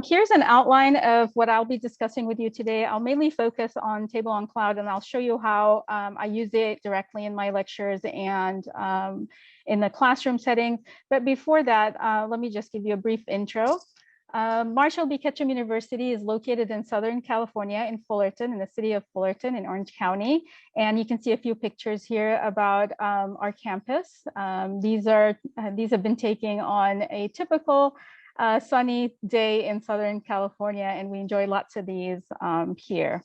Here's an outline of what I'll be discussing with you today. I'll mainly focus on Table on Cloud, and I'll show you how I use it directly in my lectures and in the classroom settings. But before that, let me just give you a brief intro. Marshall B. Ketchum University is located in Southern California in Fullerton, in the city of Fullerton in Orange County. And you can see a few pictures here about our campus. These have been taken on a typical sunny day in Southern California, and we enjoy lots of these here.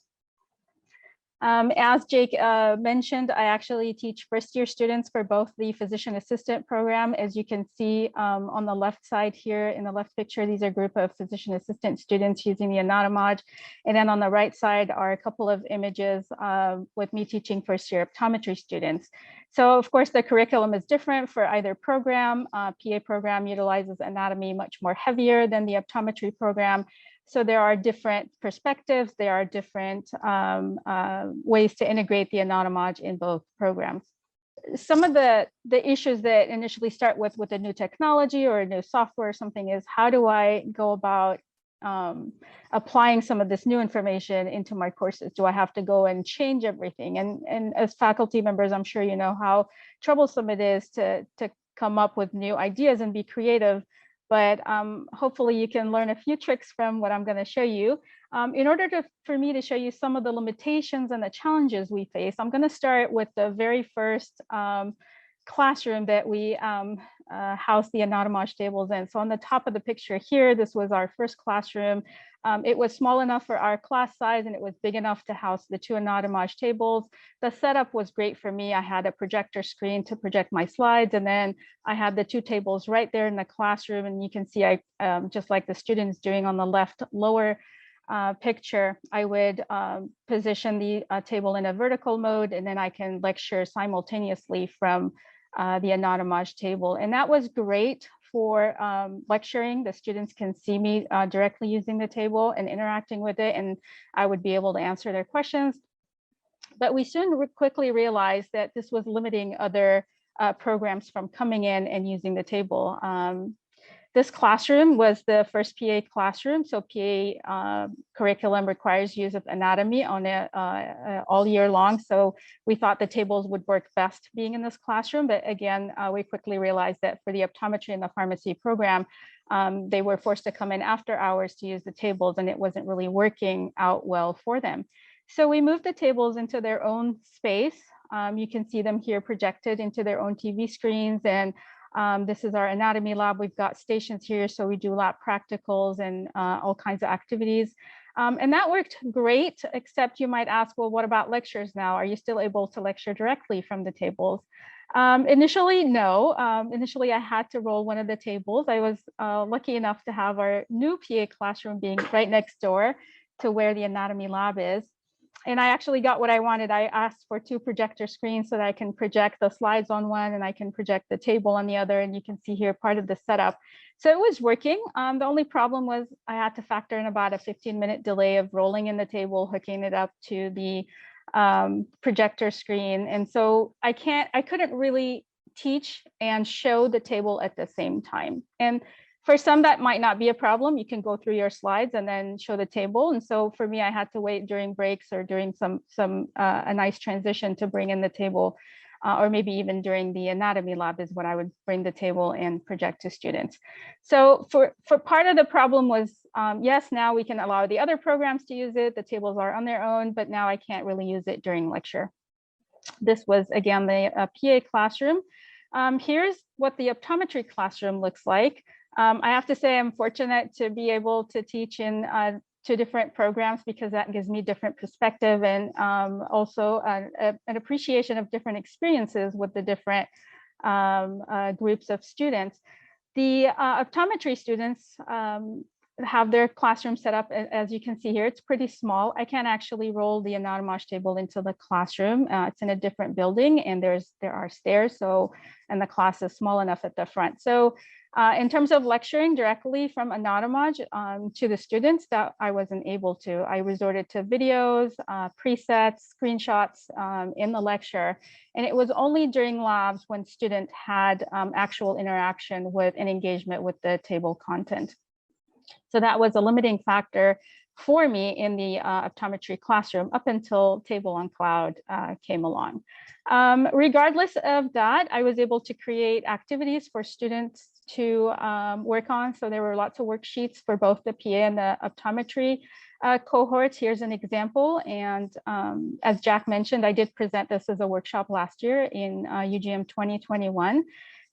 As Jake mentioned, I actually teach first-year students for both the physician assistant program. As you can see on the left side here in the left picture, these are a group of physician assistant students using the Anatomage. And then on the right side are a couple of images with me teaching first-year optometry students. So of course, the curriculum is different for either program. PA program utilizes anatomy much more heavier than the optometry program. So there are different perspectives, there are different ways to integrate the Anatomage in both programs. Some of the issues that initially start with a new technology or a new software or something is, how do I go about applying some of this new information into my courses? Do I have to go and change everything? And as faculty members, I'm sure you know how troublesome it is to come up with new ideas and be creative. But hopefully you can learn a few tricks from what I'm going to show you. In order for me to show you some of the limitations and the challenges we face, I'm going to start with the very first classroom that we house the Anatomage tables in. So on the top of the picture here, this was our first classroom. It was small enough for our class size, and it was big enough to house the 2 Anatomage tables. The setup was great for me. I had a projector screen to project my slides, and then I had the 2 tables right there in the classroom. And you can see I, just like the students doing on the left lower picture, I would position the table in a vertical mode, and then I can lecture simultaneously from the Anatomage table. And that was great for lecturing. The students can see me directly using the table and interacting with it, and I would be able to answer their questions. But we soon quickly realized that this was limiting other programs from coming in and using the table. This classroom was the first PA classroom. So PA curriculum requires use of anatomy on it all year long. So we thought the tables would work best being in this classroom. But again, we quickly realized that for the optometry and the pharmacy program, they were forced to come in after hours to use the tables, and it wasn't really working out well for them. So we moved the tables into their own space. You can see them here projected into their own TV screens, and this is our anatomy lab. We've got stations here, so we do lab practicals and all kinds of activities. And that worked great, except you might ask, well, what about lectures now? Are you still able to lecture directly from the tables? Initially, no. Initially, I had to roll one of the tables. I was lucky enough to have our new PA classroom being right next door to where the anatomy lab is. And I actually got what I wanted. I asked for 2 projector screens so that I can project the slides on one and I can project the table on the other. And you can see here part of the setup. So it was working. The only problem was I had to factor in about a 15-minute delay of rolling in the table, hooking it up to the projector screen. And so I couldn't really teach and show the table at the same time. And for some, that might not be a problem. You can go through your slides and then show the table. And so for me, I had to wait during breaks or during a nice transition to bring in the table, or maybe even during the anatomy lab is when I would bring the table and project to students. So for part of the problem was, yes, now we can allow the other programs to use it. The tables are on their own, but now I can't really use it during lecture. This was, again, the PA classroom. Here's what the optometry classroom looks like. I have to say I'm fortunate to be able to teach in 2 different programs, because that gives me different perspective and also an appreciation of different experiences with the different groups of students. The optometry students have their classroom set up, as you can see here. It's pretty small. I can't actually roll the Anatomage table into the classroom. It's in a different building, and there are stairs. And the class is small enough at the front. So in terms of lecturing directly from Anatomage to the students, that I wasn't able to. I resorted to videos, presets, screenshots in the lecture. And it was only during labs when students had actual interaction with and engagement with the table content. So that was a limiting factor for me in the optometry classroom up until Table on Cloud came along. Regardless of that, I was able to create activities for students to work on. So there were lots of worksheets for both the PA and the optometry cohorts. Here's an example. And as Jack mentioned, I did present this as a workshop last year in UGM 2021.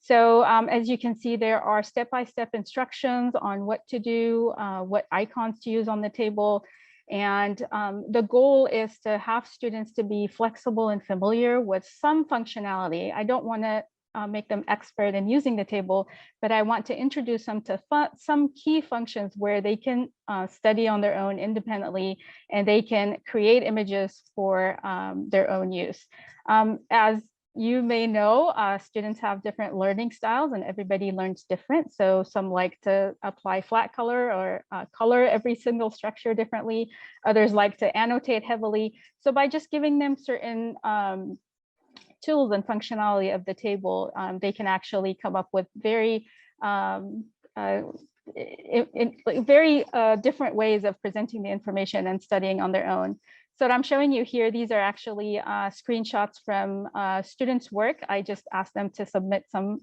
So as you can see, there are step-by-step instructions on what to do, what icons to use on the table. And the goal is to have students to be flexible and familiar with some functionality. I don't want to make them expert in using the table, but I want to introduce them to some key functions where they can study on their own independently, and they can create images for their own use. As you may know, students have different learning styles and everybody learns different. So some like to apply flat color or color every single structure differently. Others like to annotate heavily. So by just giving them certain tools and functionality of the table, they can actually come up with very different ways of presenting the information and studying on their own. So what I'm showing you here, these are actually screenshots from students' work. I just asked them to submit some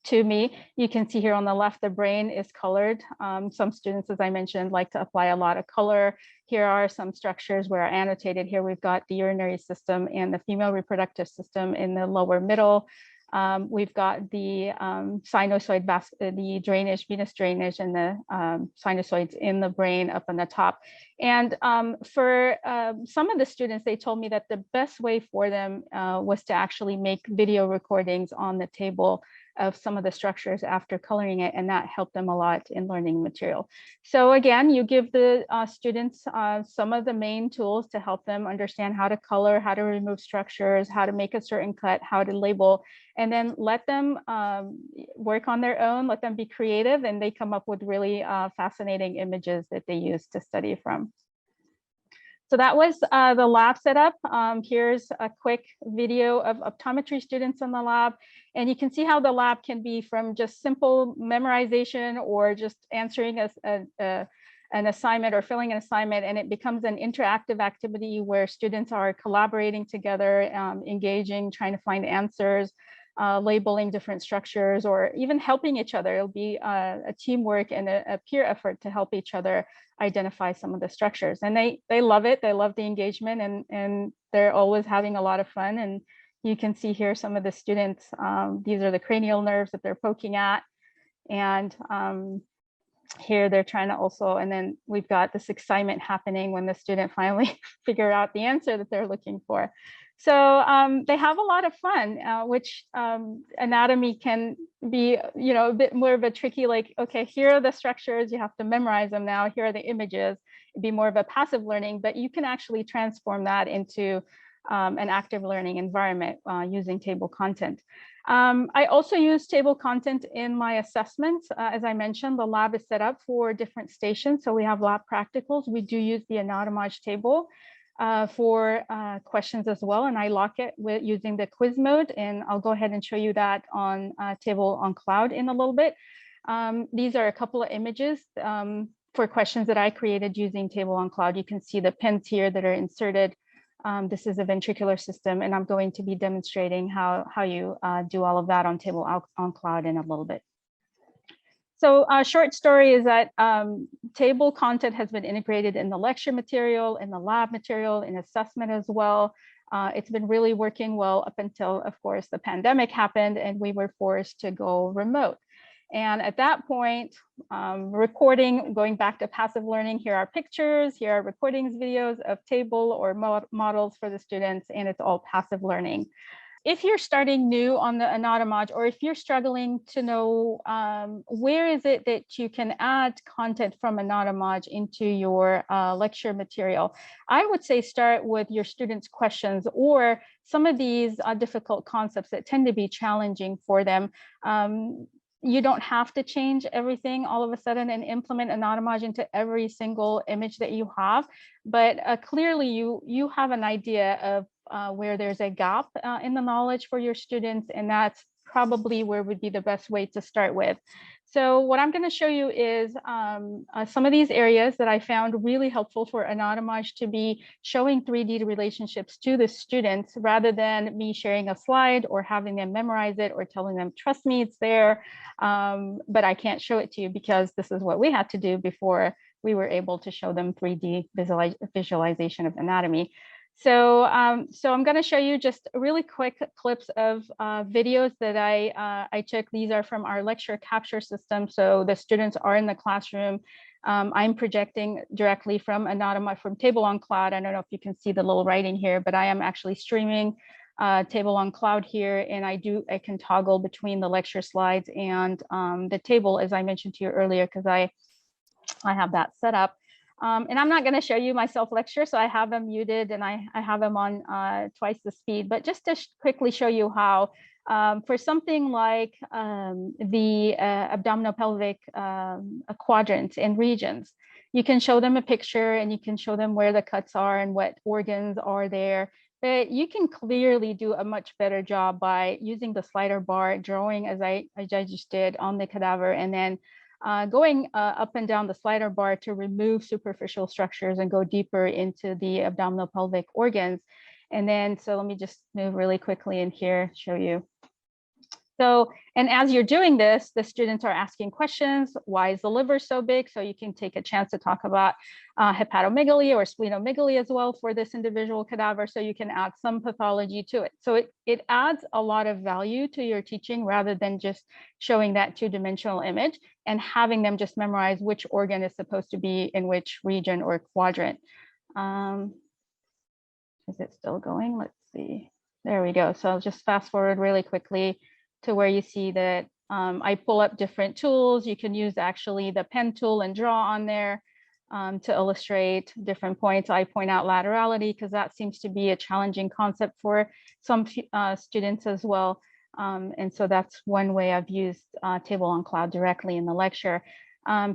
to me. You can see here on the left, the brain is colored. Some students, as I mentioned, like to apply a lot of color. Here are some structures where I annotated. Here we've got the urinary system and the female reproductive system in the lower middle. We've got the sinusoid, the drainage, venous drainage, and the sinusoids in the brain up on the top. And for some of the students, they told me that the best way for them was to actually make video recordings on the table of some of the structures after coloring it, and that helped them a lot in learning material. So again, you give the students some of the main tools to help them understand how to color, how to remove structures, how to make a certain cut, how to label, and then let them work on their own, let them be creative, and they come up with really fascinating images that they use to study from. So that was the lab setup. Here's a quick video of optometry students in the lab. And you can see how the lab can be from just simple memorization or just answering an assignment or filling an assignment, and it becomes an interactive activity where students are collaborating together, engaging, trying to find answers, labeling different structures, or even helping each other. It'll be a teamwork and a peer effort to help each other identify some of the structures. And they love it. They love the engagement, and they're always having a lot of fun. And you can see here some of the students, these are the cranial nerves that they're poking at. And here they're trying to also, and then we've got this excitement happening when the student finally figure out the answer that they're looking for. So they have a lot of fun, which anatomy can be, a bit more of a tricky, like, okay, here are the structures, you have to memorize them now, here are the images. It'd be more of a passive learning, but you can actually transform that into an active learning environment using table content. I also use table content in my assessments. As I mentioned, the lab is set up for different stations. So we have lab practicals. We do use the Anatomage table for questions as well. And I lock it with using the quiz mode. And I'll go ahead and show you that on Table on Cloud in a little bit. These are a couple of images for questions that I created using Table on Cloud. You can see the pins here that are inserted. This is a ventricular system, and I'm going to be demonstrating how you do all of that on Table on Cloud in a little bit. So a short story is that table content has been integrated in the lecture material, in the lab material, in assessment as well. It's been really working well up until, of course, the pandemic happened and we were forced to go remote. And at that point, recording, going back to passive learning, here are pictures, here are recordings, videos of table or models for the students, and it's all passive learning. If you're starting new on the Anatomage, or if you're struggling to know where is it that you can add content from Anatomage into your lecture material, I would say start with your students' questions or some of these difficult concepts that tend to be challenging for them. You don't have to change everything all of a sudden and implement Anatomage into every single image that you have, but clearly you have an idea of where there's a gap in the knowledge for your students, and that's probably where would be the best way to start with. So what I'm going to show you is some of these areas that I found really helpful for Anatomage to be showing 3D relationships to the students rather than me sharing a slide or having them memorize it or telling them, trust me, it's there, but I can't show it to you because this is what we had to do before we were able to show them 3D visualization of anatomy. So, so I'm going to show you just really quick clips of videos that I took. These are from our lecture capture system. So the students are in the classroom. I'm projecting directly from from Table on Cloud. I don't know if you can see the little writing here, but I am actually streaming Table on Cloud here, and I can toggle between the lecture slides and the table, as I mentioned to you earlier, because I have that set up. And I'm not going to show you my self-lecture, so I have them muted and I have them on twice the speed. But just to quickly show you how, for something like the abdominopelvic quadrants and regions, you can show them a picture and you can show them where the cuts are and what organs are there. But you can clearly do a much better job by using the slider bar, drawing as I just did on the cadaver, and then going up and down the slider bar to remove superficial structures and go deeper into the abdominopelvic organs. And then, so let me just move really quickly in here, show you. So, and as you're doing this, the students are asking questions. Why is the liver so big? So you can take a chance to talk about hepatomegaly or splenomegaly as well for this individual cadaver. So you can add some pathology to it. So it adds a lot of value to your teaching rather than just showing that two-dimensional image and having them just memorize which organ is supposed to be in which region or quadrant. Is it still going? Let's see. There we go. So I'll just fast forward really quickly to where you see that I pull up different tools. You can use actually the pen tool and draw on there to illustrate different points. I point out laterality because that seems to be a challenging concept for some students as well. And so that's one way I've used Table on Cloud directly in the lecture.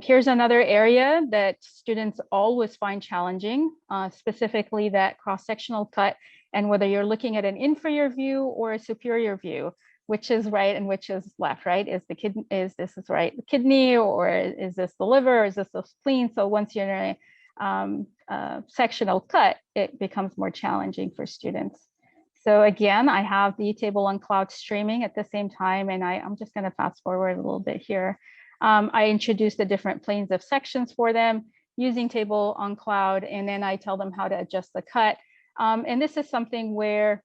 Here's another area that students always find challenging, specifically that cross-sectional cut, and whether you're looking at an inferior view or a superior view, which is right and which is left, right? Is the kidney, this is right, the kidney, or is this the liver, or is this the spleen? So once you're in a sectional cut, it becomes more challenging for students. So again, I have the Table on Cloud streaming at the same time, and I'm just going to fast forward a little bit here. I introduce the different planes of sections for them using Table on Cloud, and then I tell them how to adjust the cut. And this is something where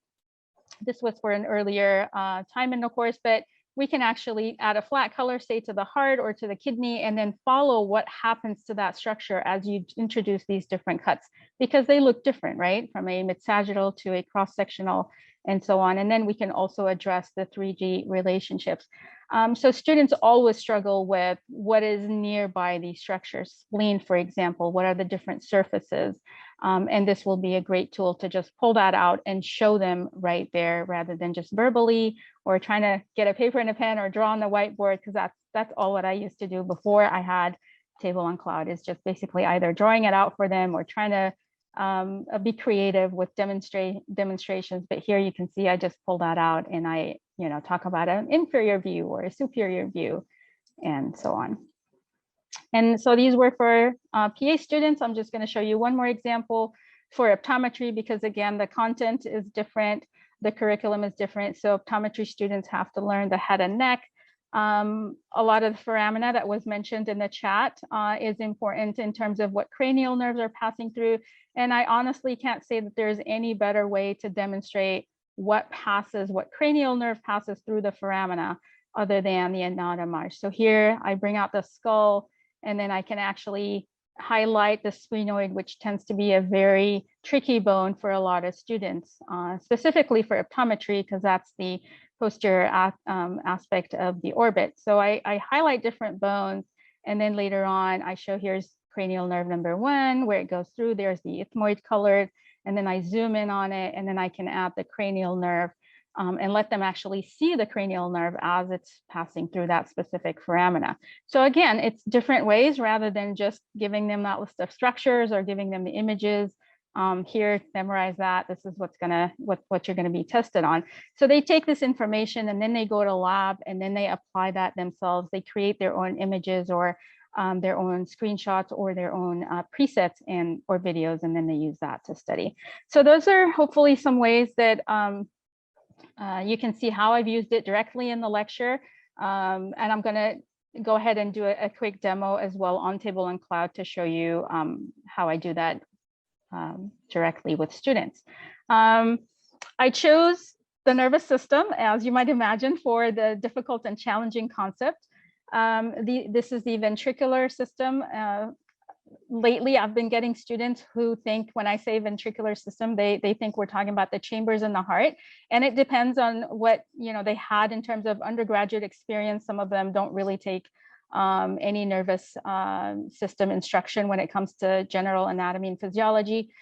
this was for an earlier time in the course, but we can actually add a flat color, say to the heart or to the kidney, and then follow what happens to that structure as you introduce these different cuts, because they look different, right? From a mid-sagittal to a cross-sectional and so on. And then we can also address the 3D relationships. So students always struggle with what is nearby these structures. Spleen, for example, what are the different surfaces? And this will be a great tool to just pull that out and show them right there rather than just verbally or trying to get a paper and a pen or draw on the whiteboard, because that's all what I used to do before I had Table on Cloud, is just basically either drawing it out for them or trying to be creative with demonstrations. But here you can see I just pull that out and I talk about an inferior view or a superior view and so on. And so these were for PA students. I'm just going to show you one more example for optometry, because again, the content is different, the curriculum is different. So optometry students have to learn the head and neck. A lot of the foramina that was mentioned in the chat is important in terms of what cranial nerves are passing through. And I honestly can't say that there's any better way to demonstrate what cranial nerve passes through the foramina other than the anatomage. So here I bring out the skull, and then I can actually highlight the sphenoid, which tends to be a very tricky bone for a lot of students, specifically for optometry, because that's the posterior aspect of the orbit. So I highlight different bones, and then later on I show here's cranial nerve number 1, where it goes through. There's the ethmoid colored, and then I zoom in on it, and then I can add the cranial nerve and let them actually see the cranial nerve as it's passing through that specific foramina. So again, it's different ways rather than just giving them that list of structures or giving them the images. here, memorize that. This is what you're gonna be tested on. So they take this information and then they go to lab and then they apply that themselves. They create their own images or their own screenshots or their own presets or videos, and then they use that to study. So those are hopefully some ways that you can see how I've used it directly in the lecture. And I'm gonna go ahead and do a quick demo as well on Table and Cloud to show you how I do that directly with students. I chose the nervous system, as you might imagine, for the difficult and challenging concept. This is the ventricular system. Lately, I've been getting students who think when I say ventricular system, they think we're talking about the chambers in the heart. And it depends on what they had in terms of undergraduate experience. Some of them don't really take any nervous system instruction when it comes to general anatomy and physiology.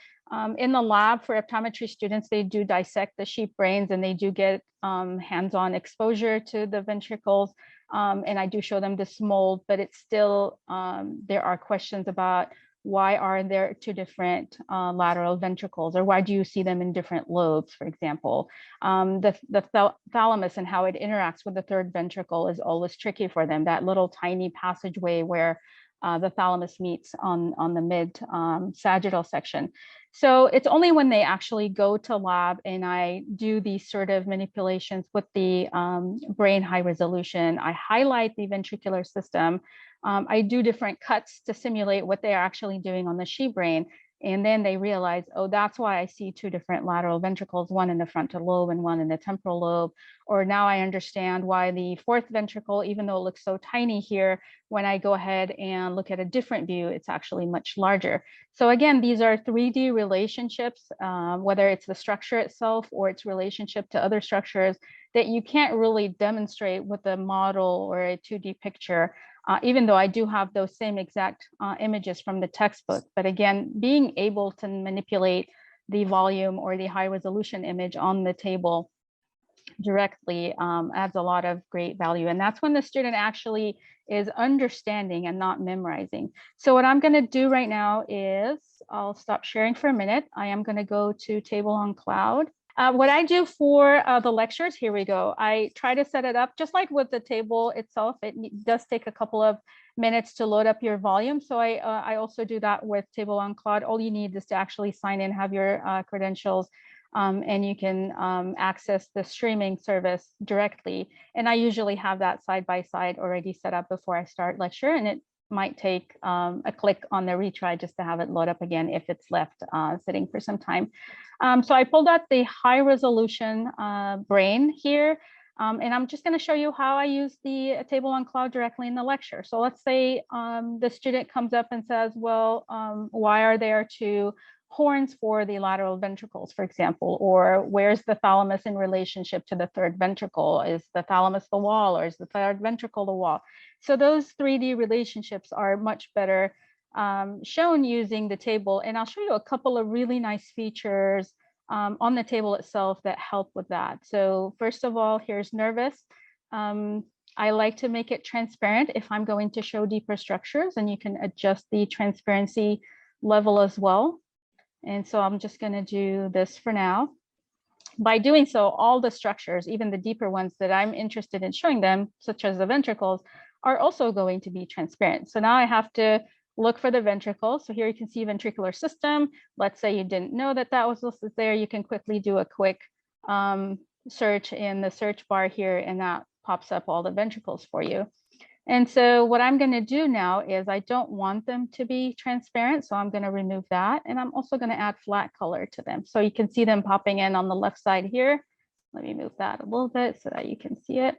In the lab for optometry students, they do dissect the sheep brains and they do get hands-on exposure to the ventricles. And I do show them this mold, but it's still, there are questions about why are there two different lateral ventricles, or why do you see them in different lobes, for example. The thalamus and how it interacts with the third ventricle is always tricky for them, that little tiny passageway where the thalamus meets on the mid sagittal section. So it's only when they actually go to lab and I do these sort of manipulations with the brain high resolution, I highlight the ventricular system, I do different cuts to simulate what they're actually doing on the sheep brain. And then they realize, oh, that's why I see two different lateral ventricles, one in the frontal lobe and one in the temporal lobe. Or now I understand why the fourth ventricle, even though it looks so tiny here, when I go ahead and look at a different view, it's actually much larger. So again, these are 3D relationships, whether it's the structure itself or its relationship to other structures that you can't really demonstrate with a model or a 2D picture. Even though I do have those same exact images from the textbook. But again, being able to manipulate the volume or the high resolution image on the table directly adds a lot of great value. And that's when the student actually is understanding and not memorizing. So what I'm going to do right now is I'll stop sharing for a minute. I am going to go to Table on Cloud. What I do for the lectures, here we go. I try to set it up just like with the table itself. It does take a couple of minutes to load up your volume. So I also do that with Table on Cloud. All you need is to actually sign in, have your credentials, and you can access the streaming service directly. And I usually have that side by side already set up before I start lecture. And it might take a click on the retry just to have it load up again if it's left sitting for some time. So I pulled out the high resolution brain here, and I'm just going to show you how I use the Table on Cloud directly in the lecture. So let's say the student comes up and says, well, why are there two horns for the lateral ventricles, for example, or where's the thalamus in relationship to the third ventricle? Is the thalamus the wall, or is the third ventricle the wall? So those 3D relationships are much better shown using the table. And I'll show you a couple of really nice features on the table itself that help with that. So first of all, here's nervous. I like to make it transparent if I'm going to show deeper structures, and you can adjust the transparency level as well. And so I'm just going to do this for now. By doing so, all the structures, even the deeper ones that I'm interested in showing them, such as the ventricles, are also going to be transparent. So now I have to look for the ventricle. So here you can see ventricular system. Let's say you didn't know that that was listed there. You can quickly do a quick search in the search bar here, and that pops up all the ventricles for you. And so what I'm going to do now is I don't want them to be transparent, so I'm going to remove that. And I'm also going to add flat color to them. So you can see them popping in on the left side here. Let me move that a little bit so that you can see it.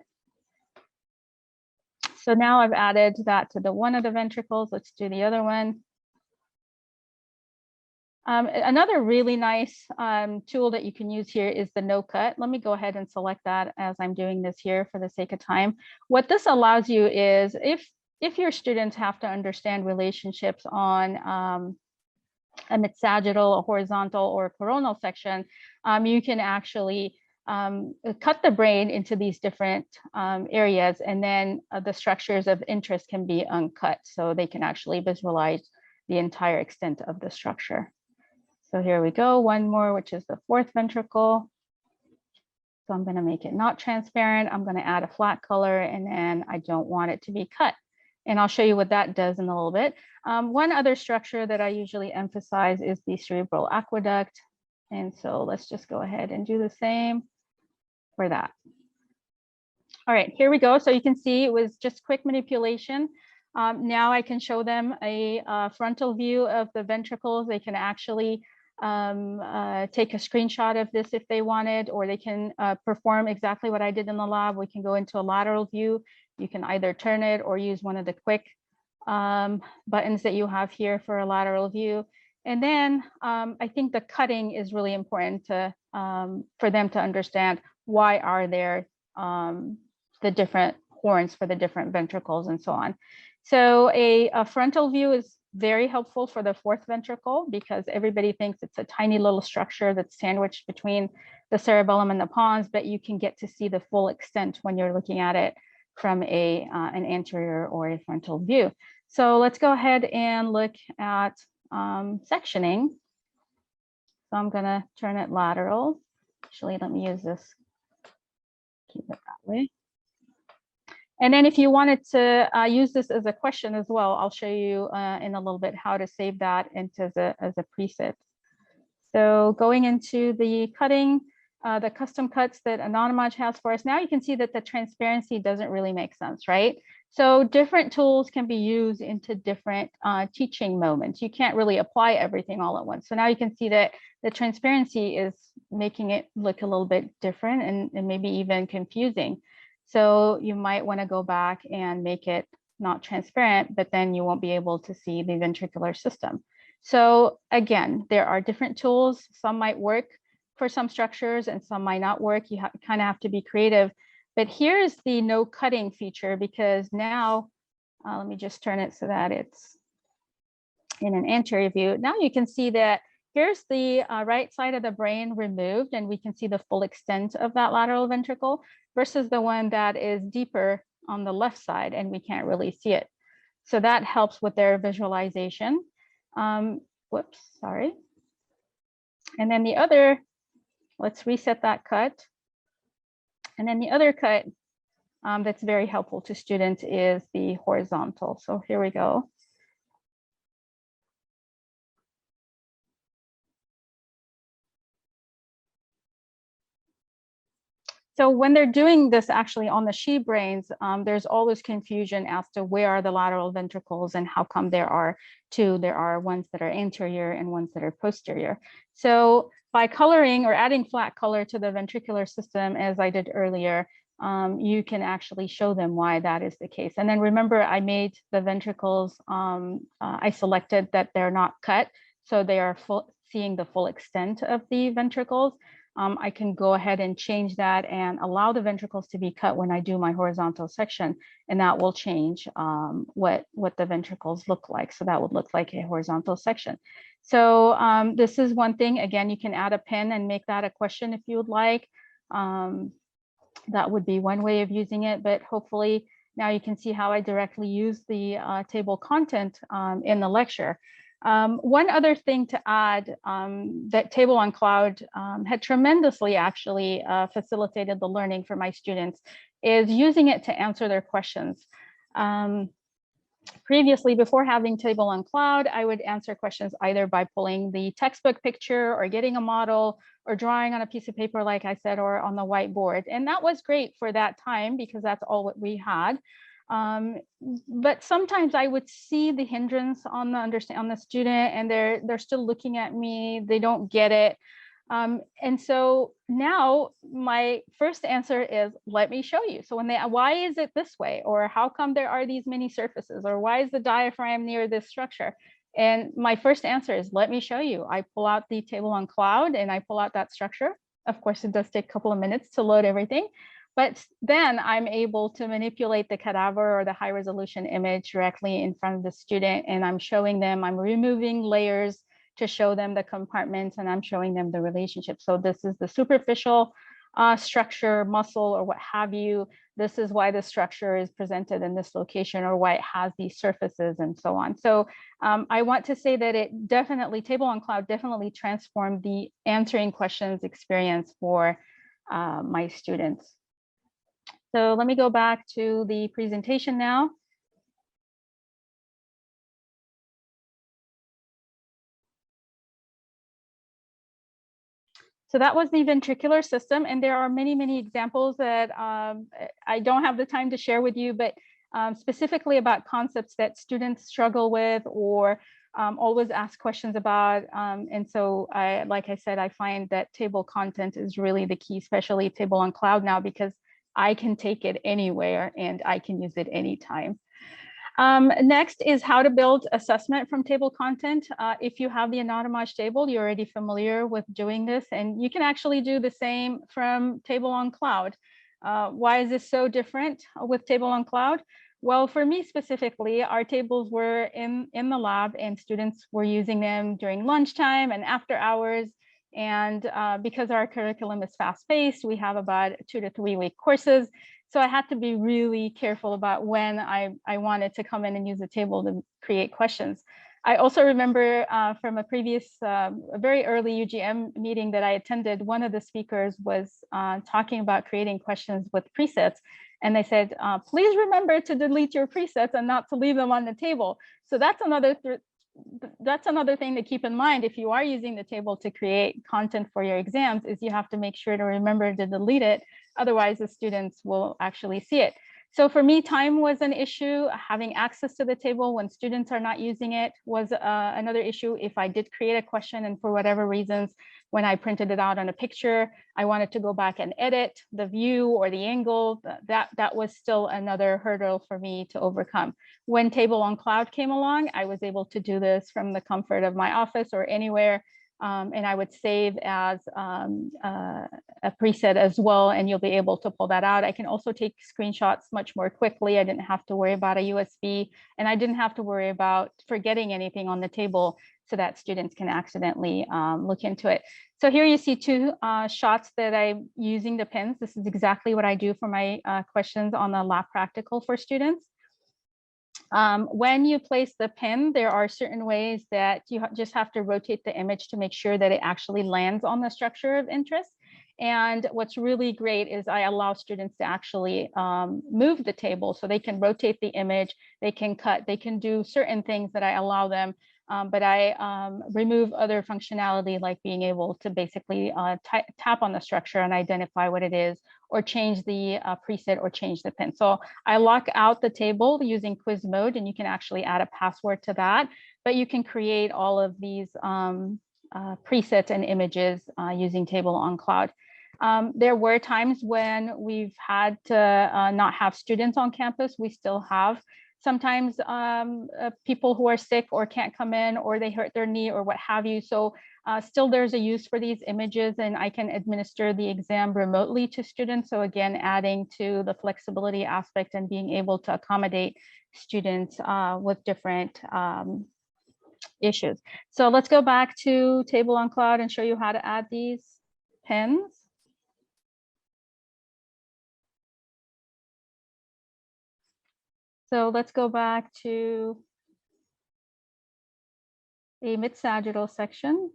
So now I've added that to the one of the ventricles. Let's do the other one. Another really nice tool that you can use here is the no cut. Let me go ahead and select that as I'm doing this here for the sake of time. What this allows you is if your students have to understand relationships on a mid-sagittal, a horizontal, or a coronal section, you can actually cut the brain into these different areas, and then the structures of interest can be uncut, so they can actually visualize the entire extent of the structure. So here we go, one more, which is the fourth ventricle. So I'm going to make it not transparent. I'm going to add a flat color, and then I don't want it to be cut. And I'll show you what that does in a little bit. One other structure that I usually emphasize is the cerebral aqueduct. And so let's just go ahead and do the same for that. All right, here we go. So you can see it was just quick manipulation. Now I can show them a frontal view of the ventricles. They can actually take a screenshot of this if they wanted, or they can perform exactly what I did in the lab. We can go into a lateral view. You can either turn it or use one of the quick buttons that you have here for a lateral view. And then I think the cutting is really important to for them to understand why are there the different horns for the different ventricles and so on. So a frontal view is very helpful for the fourth ventricle because everybody thinks it's a tiny little structure that's sandwiched between the cerebellum and the pons, but you can get to see the full extent when you're looking at it from an anterior or a frontal view. So let's go ahead and look at sectioning. So I'm going to turn it lateral. Actually, let me use this. Keep it that way. And then if you wanted to use this as a question as well, I'll show you in a little bit how to save that into as a preset. So going into the cutting, the custom cuts that Anatomage has for us, now you can see that the transparency doesn't really make sense, right? So different tools can be used into different teaching moments. You can't really apply everything all at once. So now you can see that the transparency is making it look a little bit different and maybe even confusing. So you might want to go back and make it not transparent, but then you won't be able to see the ventricular system. So again, there are different tools. Some might work for some structures and some might not work. You kind of have to be creative. But here's the no cutting feature because now, let me just turn it so that it's in an anterior view. Now you can see that here's the right side of the brain removed, and we can see the full extent of that lateral ventricle versus the one that is deeper on the left side, and we can't really see it. So that helps with their visualization. Whoops, sorry. And then the other, let's reset that cut. And then the other cut that's very helpful to students is the horizontal. So here we go. So when they're doing this actually on the she brains, there's always confusion as to where are the lateral ventricles and how come there are two. There are ones that are anterior and ones that are posterior. So by coloring or adding flat color to the ventricular system, as I did earlier, you can actually show them why that is the case. And then remember, I made the ventricles, I selected that they're not cut, so they are seeing the full extent of the ventricles. I can go ahead and change that and allow the ventricles to be cut when I do my horizontal section, and that will change what the ventricles look like. So that would look like a horizontal section. So this is one thing. Again, you can add a pin and make that a question if you would like. That would be one way of using it, but hopefully now you can see how I directly use the table content in the lecture. One other thing to add, that Table on Cloud had tremendously actually facilitated the learning for my students is using it to answer their questions. Previously, before having Table on Cloud, I would answer questions either by pulling the textbook picture or getting a model or drawing on a piece of paper, like I said, or on the whiteboard. And that was great for that time because that's all what we had. But sometimes I would see the hindrance on the student, and they're still looking at me, they don't get it. And so now my first answer is, let me show you. So when why is it this way? Or how come there are these many surfaces? Or why is the diaphragm near this structure? And my first answer is, let me show you. I pull out the Table on Cloud and I pull out that structure. Of course, it does take a couple of minutes to load everything. But then I'm able to manipulate the cadaver or the high resolution image directly in front of the student. And I'm showing them, I'm removing layers to show them the compartments, and I'm showing them the relationship. So this is the superficial structure, muscle, or what have you. This is why the structure is presented in this location, or why it has these surfaces and so on. So I want to say that it definitely, Table on Cloud definitely transformed the answering questions experience for my students. So let me go back to the presentation now. So that was the ventricular system, and there are many, many examples that I don't have the time to share with you, but specifically about concepts that students struggle with or always ask questions about. And so, like I said, I find that table content is really the key, especially Table on Cloud now, because I can take it anywhere and I can use it anytime. Next is how to build assessment from table content. If you have the Anatomage table, you're already familiar with doing this, and you can actually do the same from Table on Cloud. Why is this so different with Table on Cloud? Well, for me specifically, our tables were in the lab and students were using them during lunchtime and after hours. And because our curriculum is fast-paced, we have about 2 to 3 week courses. So I had to be really careful about when I wanted to come in and use the table to create questions. I also remember from a previous, a very early UGM meeting that I attended, one of the speakers was talking about creating questions with presets. And they said, please remember to delete your presets and not to leave them on the table. So that's another thing to keep in mind if you are using the table to create content for your exams, is you have to make sure to remember to delete it. Otherwise, the students will actually see it. So for me, time was an issue. Having access to the table when students are not using it was another issue. If I did create a question and for whatever reasons, when I printed it out on a picture, I wanted to go back and edit the view or the angle, that was still another hurdle for me to overcome. When Table on Cloud came along, I was able to do this from the comfort of my office or anywhere. And I would save as a preset as well, and you'll be able to pull that out. I can also take screenshots much more quickly. I didn't have to worry about a USB, and I didn't have to worry about forgetting anything on the table so that students can accidentally look into it. So here you see 2 shots that I'm using the pens. This is exactly what I do for my questions on the lab practical for students. When you place the pen, there are certain ways that you just have to rotate the image to make sure that it actually lands on the structure of interest. And what's really great is I allow students to actually move the table, so they can rotate the image, they can cut, they can do certain things that I allow them. But I remove other functionality, like being able to basically tap on the structure and identify what it is, or change the preset or change the pin. So I lock out the table using quiz mode, and you can actually add a password to that, but you can create all of these presets and images using Table on Cloud. There were times when we've had to not have students on campus. We still have sometimes people who are sick or can't come in, or they hurt their knee or what have you. So still there's a use for these images, and I can administer the exam remotely to students. So again, adding to the flexibility aspect and being able to accommodate students with different issues. So let's go back to Table on Cloud and show you how to add these pens. So let's go back to the mid-sagittal section.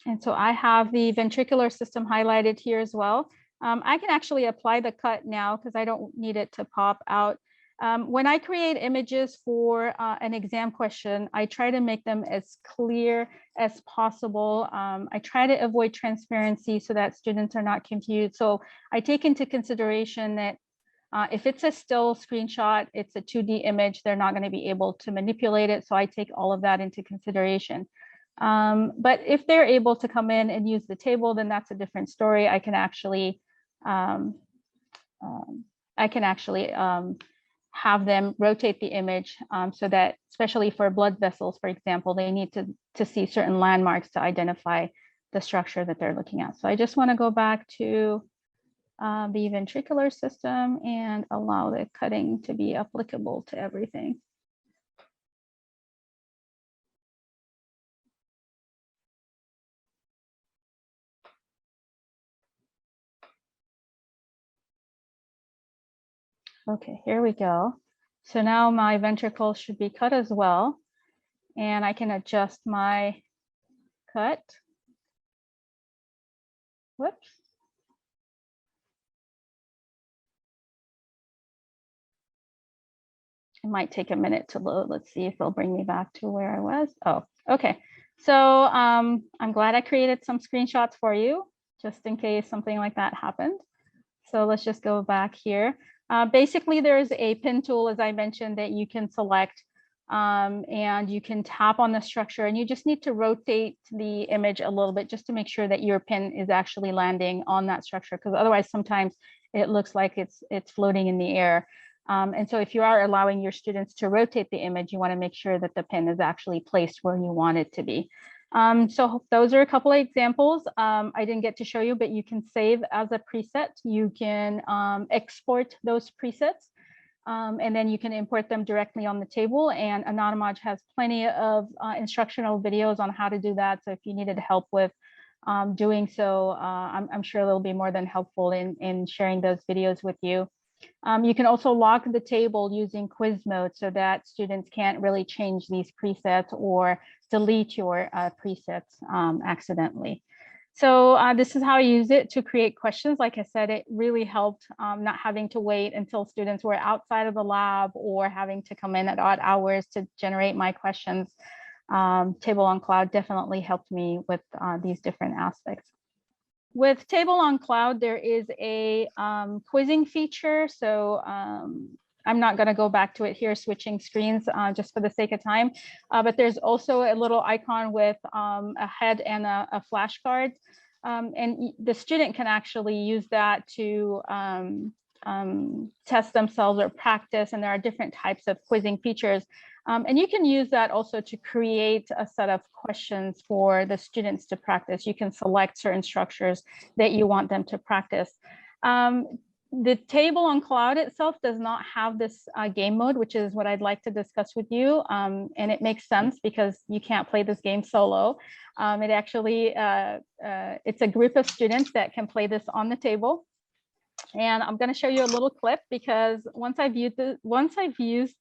And so I have the ventricular system highlighted here as well. I can actually apply the cut now because I don't need it to pop out. When I create images for an exam question, I try to make them as clear as possible. I try to avoid transparency so that students are not confused. So I take into consideration that if it's a still screenshot, it's a 2D image, they're not going to be able to manipulate it. So I take all of that into consideration. But if they're able to come in and use the table, then that's a different story. I can actually have them rotate the image so that, especially for blood vessels, for example, they need to see certain landmarks to identify the structure that they're looking at. So I just want to go back to the ventricular system and allow the cutting to be applicable to everything. Okay, here we go. So now my ventricle should be cut as well. And I can adjust my cut. Whoops. It might take a minute to load. Let's see if it'll bring me back to where I was. Oh, okay. So I'm glad I created some screenshots for you, just in case something like that happened. So let's just go back here. Basically, there's a pin tool, as I mentioned, that you can select, and you can tap on the structure, and you just need to rotate the image a little bit just to make sure that your pin is actually landing on that structure, because otherwise sometimes it looks like it's floating in the air. And so if you are allowing your students to rotate the image, you want to make sure that the pin is actually placed where you want it to be. So those are a couple of examples. I didn't get to show you, but you can save as a preset. You can export those presets, and then you can import them directly on the table. And Anatomage has plenty of instructional videos on how to do that. So if you needed help with doing so, I'm sure they'll be more than helpful in sharing those videos with you. You can also lock the table using quiz mode so that students can't really change these presets or delete your presets accidentally. So this is how I use it to create questions. Like I said, it really helped not having to wait until students were outside of the lab or having to come in at odd hours to generate my questions. Table on Cloud definitely helped me with these different aspects. With Table on Cloud, there is a quizzing feature. So I'm not going to go back to it here, switching screens just for the sake of time. But there's also a little icon with a head and a flashcard. And the student can actually use that to test themselves or practice. And there are different types of quizzing features. And you can use that also to create a set of questions for the students to practice. You can select certain structures that you want them to practice. The Table on Cloud itself does not have this game mode, which is what I'd like to discuss with you. And it makes sense because you can't play this game solo. It actually, it's a group of students that can play this on the table. And I'm going to show you a little clip because once I've used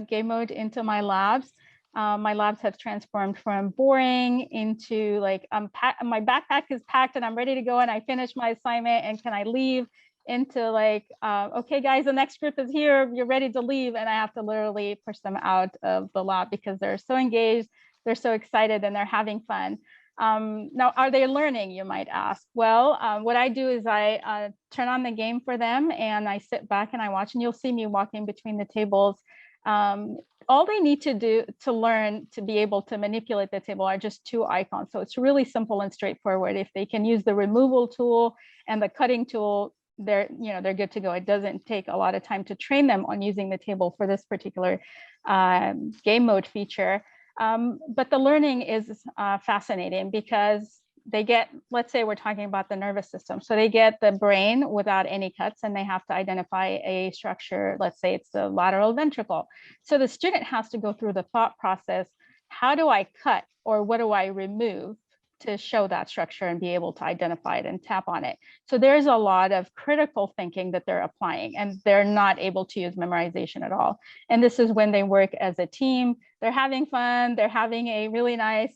game mode into my labs have transformed from boring into like my backpack is packed and I'm ready to go and I finished my assignment and can I leave, into like okay guys, the next group is here, you're ready to leave, and I have to literally push them out of the lab because they're so engaged, they're so excited, and they're having fun. Now, are they learning, you might ask? Well, what I do is I turn on the game for them and I sit back and I watch, and you'll see me walking between the tables. All they need to do to learn to be able to manipulate the table are just two icons. So it's really simple and straightforward. If they can use the removal tool and the cutting tool, they're good to go. It doesn't take a lot of time to train them on using the table for this particular game mode feature. But the learning is fascinating because they get, let's say we're talking about the nervous system. So they get the brain without any cuts and they have to identify a structure. Let's say it's the lateral ventricle. So the student has to go through the thought process. How do I cut, or what do I remove to show that structure and be able to identify it and tap on it? So there's a lot of critical thinking that they're applying, and they're not able to use memorization at all. And this is when they work as a team. They're having fun. They're having a really nice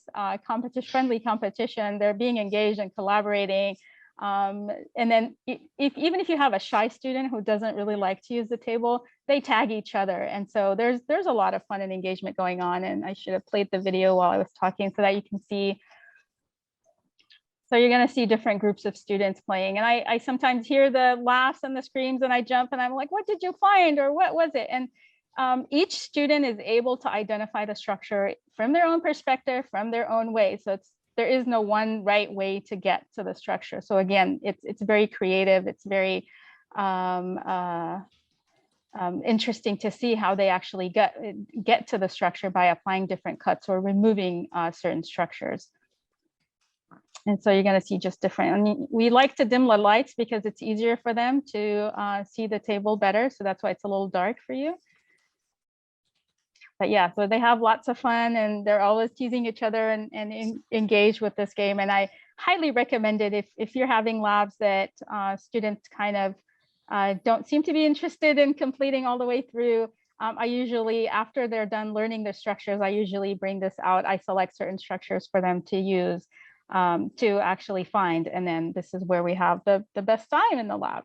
friendly competition. They're being engaged and collaborating. And then even if you have a shy student who doesn't really like to use the table, they tag each other. And so there's a lot of fun and engagement going on. And I should have played the video while I was talking so that you can see. So you're going to see different groups of students playing. And I sometimes hear the laughs and the screams and I jump and I'm like, what did you find? Or what was it? And each student is able to identify the structure from their own perspective, from their own way. So there is no one right way to get to the structure. So again, it's very creative. It's very interesting to see how they actually get to the structure by applying different cuts or removing certain structures. And so you're going to see just different. I mean, we like to dim the lights because it's easier for them to see the table better. So that's why it's a little dark for you. But yeah, so they have lots of fun and they're always teasing each other and engaged with this game. And I highly recommend it if you're having labs that students kind of don't seem to be interested in completing all the way through. I usually, after they're done learning the structures, I usually bring this out. I select certain structures for them to use to actually find. And then this is where we have the best time in the lab.